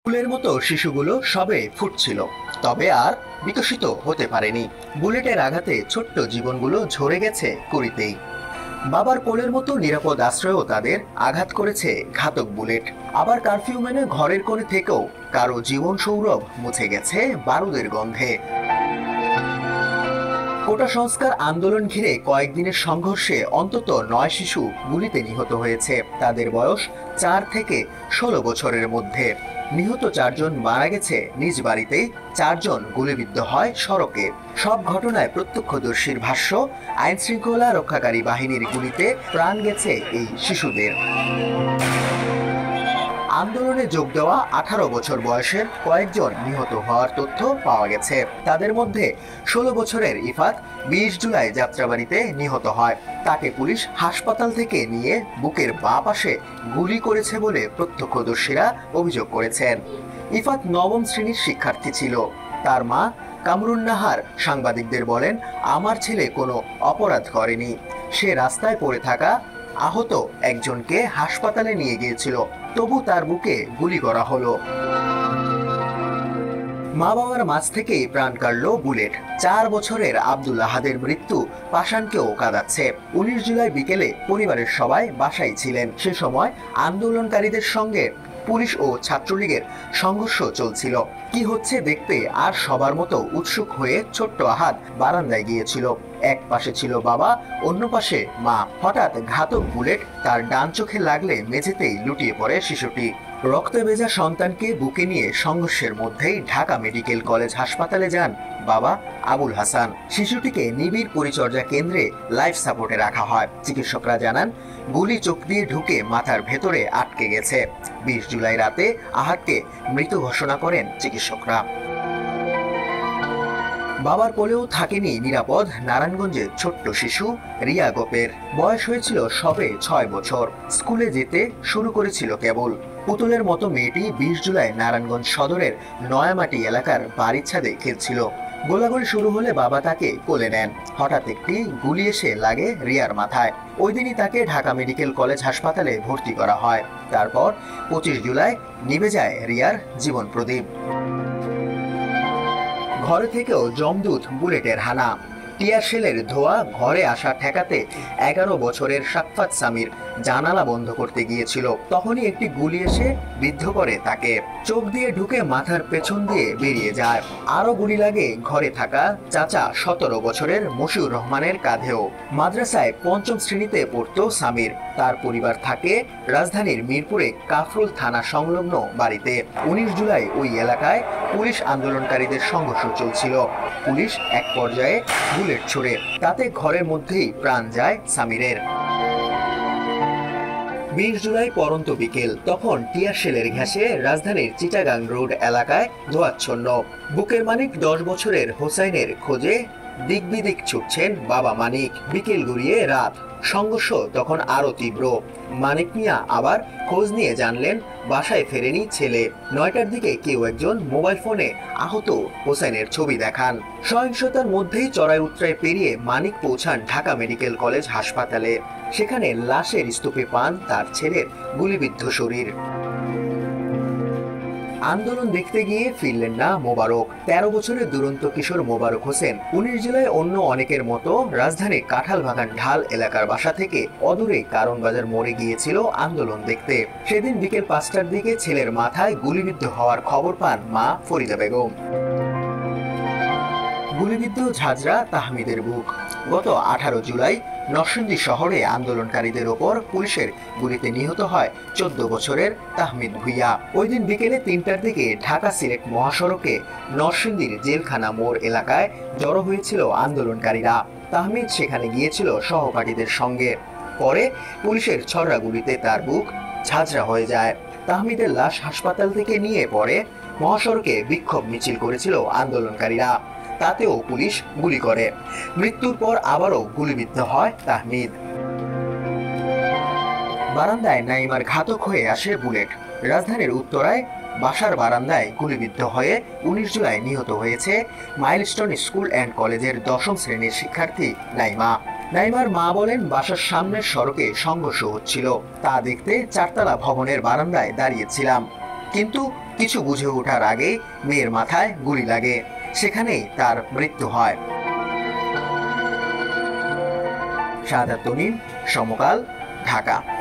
ফুলের মতো শিশুগুলো সবে ফুটছিল, তবে আর বিকশিত হতে পারেনি। বুলেটের আঘাতে ছোট্ট জীবনগুলো ঝরে গেছে কুড়িতেই। বাবার কোলের মতো নিরাপদ আশ্রয়ও তাদের আঘাত করেছে ঘাতক বুলেট। আবার কারফিউ মেনে ঘরের কোণে থেকেও কারো জীবন সৌরভ মুছে গেছে বারুদের গন্ধে। কোটা সংস্কার আন্দোলন ঘিরে কয়েকদিনের সংঘর্ষে অন্তত 9 শিশু গুলিতে নিহত হয়েছে। তাদের বয়স 4 থেকে 16 বছরের মধ্যে। নিহত 4 জন মারা গেছে নিজ বাড়িতেই, 4 জন গুলিবিদ্ধ হয় সড়কে। সব ঘটনায় প্রত্যক্ষদর্শীর ভাষ্য, আইন শৃঙ্খলা রক্ষাকারী বাহিনীর গুলিতে প্রাণ গেছে এই শিশুদের। আন্দোলনে যোগ দেওয়া 18 বছর বয়সের কয়েকজন নিহত হওয়ার তথ্য পাওয়া গেছে। তাদের মধ্যে 16 বছরের ইফাত 20 জুলাই যাত্রাবাড়িতে নিহত হয়। তাকে পুলিশ হাসপাতাল থেকে নিয়ে বুকের বাঁ পাশে গুলি করেছে বলে প্রত্যক্ষদর্শীরা অভিযোগ করেছেন। ইফাত 9ম শ্রেণীর শিক্ষার্থী ছিল। তার মা কামরুন নাহার সাংবাদিকদের বলেন, আমার ছেলে কোনো অপরাধ করেনি, সে রাস্তায় পড়ে থাকা আহত একজনকে হাসপাতালে নিয়ে গিয়েছিল, তবু তার বুকে গুলি করা হলো। মা বাবার মাঝ থেকেই প্রাণ কাড়ল বুলেট। 4 বছরের আব্দুল আহাদের মৃত্যু পাষাণকেও কাঁদাচ্ছে। 19 জুলাই বিকেলে পরিবারের সবাই বাসায় ছিলেন। সে সময় আন্দোলনকারীদের সঙ্গে পুলিশ ও ছাত্রলীগের সংঘর্ষ চলছিল। কি হচ্ছে দেখতে আর সবার মতো উৎসুক হয়ে ছোট্ট আহাদ বারান্দায় গিয়েছিল। এক পাশে ছিল বাবা, অন্য পাশে মা। হঠাৎ ঘাতক বুলেট তার ডান চোখে লাগলে মেঝেতেই লুটিয়ে পড়ে শিশুটি। রক্তে ভেজা সন্তানকে বুকে নিয়ে সংঘর্ষের মধ্যেই ঢাকা মেডিকেল কলেজ হাসপাতালে যান বাবা আবুল হাসান। শিশুটিকে নিবিড় পরিচর্যা কেন্দ্রে লাইফ সাপোর্টে রাখা হয়। চিকিৎসকরা জানান, গুলি চোখ দিয়ে ঢুকে মাথার ভেতরে আটকে গেছে। 20 জুলাই রাতে আহাদকে মৃত ঘোষণা করেন চিকিৎসকরা। বাবার কোলেও থাকেনি নিরাপদ নারায়ণগঞ্জের ছোট্ট শিশু রিয়া গোপের। বয়স হয়েছিল সবে 6 বছর। স্কুলে যেতে শুরু করেছিল কেবল। পুতুলের মতো মেয়েটি 20 জুলাই নারায়ণগঞ্জ সদরের নয়ামাটি এলাকার বাড়ির ছাদে খেলছিল। গোলাগুলি শুরু হলে বাবা তাকে কোলে নেন। হঠাৎ একটি গুলি এসে লাগে রিয়ার মাথায়। ওই দিনই তাকে ঢাকা মেডিকেল কলেজ হাসপাতালে ভর্তি করা হয়। তারপর 25 জুলাই নিভে যায় রিয়ার জীবন প্রদীপ। ঘরে থেকেও জমদূত বুলেটের হানা। টিয়ার শেলের ধোয়া ঘরে আসা ঠেকাতে 11 বছরের সাকফাত সামির জানালা বন্ধ করতে গিয়েছিল। তখনই একটি গুলি এসে বিদ্ধ করে তাকে। চোখ দিয়ে ঢুকে মাথার পেছন দিয়ে বেরিয়ে যায়। আরো গুলি লাগে ঘরে থাকা চাচা 17 বছরের মশিউর রহমানের কাঁধেও। মাদ্রাসায় 5ম শ্রেণীতে পড়তো সামির। তার পরিবার থাকে রাজধানীর মিরপুরে কাফরুল থানা সংলগ্ন বাড়িতে। 19 জুলাই ওই এলাকায় পুলিশ আন্দোলনকারীদের সংঘর্ষ চলছিল। পুলিশ এক পর্যায়ে বুলেট ছুড়ে, তাতে ঘরের মধ্যেই প্রাণ যায় সামিরের। 20 জুলাই পরন্ত বিকেল, তখন টিয়ার শেলের ঘাসে রাজধানীর চিটাগাং রোড এলাকায় ধোঁয়াচ্ছন্ন। বুকের মানিক 10 বছরের হোসাইনের খোঁজে দিক বিদিক ছুটছেন বাবা মানিক। বিকেল গড়িয়ে রাত, সংঘর্ষ তখন আরো তীব্র। মানিক মিয়া আবার খোঁজ নিয়ে জানলেন বাসায় ফেরেনি ছেলে। 9টার দিকে কেউ একজন মোবাইল ফোনে আহত হোসেনের ছবি দেখান। সহিংসতার মধ্যেই চড়াই উতরাই পেরিয়ে মানিক পৌঁছান ঢাকা মেডিকেল কলেজ হাসপাতালে। সেখানে লাশের স্তূপে পান তার ছেলের গুলিবিদ্ধ শরীর। আন্দোলন দেখতে গিয়ে ফিরলেন না মোবারক। 13 বছরের দুরন্ত কিশোর মোবারক হোসেন 19 জুলাই অন্য অনেকের মতো রাজধানীর কাঁঠালবাগান ঢাল এলাকার বাসা থেকে অদূরে কারণ বাজার মোড়ে গিয়েছিল আন্দোলন দেখতে। সেদিন বিকেল 5টার দিকে ছেলের মাথায় গুলিবিদ্ধ হওয়ার খবর পান মা ফরিদা বেগম। গুলিবিদ্ধ ঝাঁঝরা তাহমিদের বুক। গত 18 জুলাই নরসিংদী শহরে আন্দোলনকারীদের ওপর পুলিশের গুলিতে নিহত হয় 14 বছরের তাহমিদ ভুইয়া। ওই দিন বিকেলে 3টার দিকে ঢাকা সিলেট মহাসড়কে নরসিংদীর জেলখানা মোড় এলাকায় জড়ো হয়েছিল আন্দোলনকারীরা। তাহমিদ সেখানে গিয়েছিল সহপাঠীদের সঙ্গে। পরে পুলিশের ছড়া গুলিতে তার বুক ঝাঁঝরা হয়ে যায়। তাহমিদের লাশ হাসপাতাল থেকে নিয়ে পরে মহাসড়কে বিক্ষোভ মিছিল করেছিল আন্দোলনকারীরা। তাতেও পুলিশ গুলি করে। মৃত্যুর পর আবারও গুলিবিদ্ধ হয় তাহমিদ। বারান্দায় নাইমার ঘাতক হয়ে আসে বুলেট। রাজধানীর উত্তরায় বাসার বারান্দায় গুলিবিদ্ধ হয়ে 19 জুলাই নিহত হয়েছে মাইলস্টোন স্কুল অ্যান্ড কলেজের 10ম শ্রেণীর শিক্ষার্থী নাইমা। নাইমার মা বলেন, বাসার সামনের সড়কে সংঘর্ষ হচ্ছিল, তা দেখতে 4তলা ভবনের বারান্দায় দাঁড়িয়েছিলাম, কিন্তু কিছু বুঝে ওঠার আগেই মেয়ের মাথায় গুলি লাগে, সেখানেই তার মৃত্যু হয়। শাহাদাত তনিম, সমকাল, ঢাকা।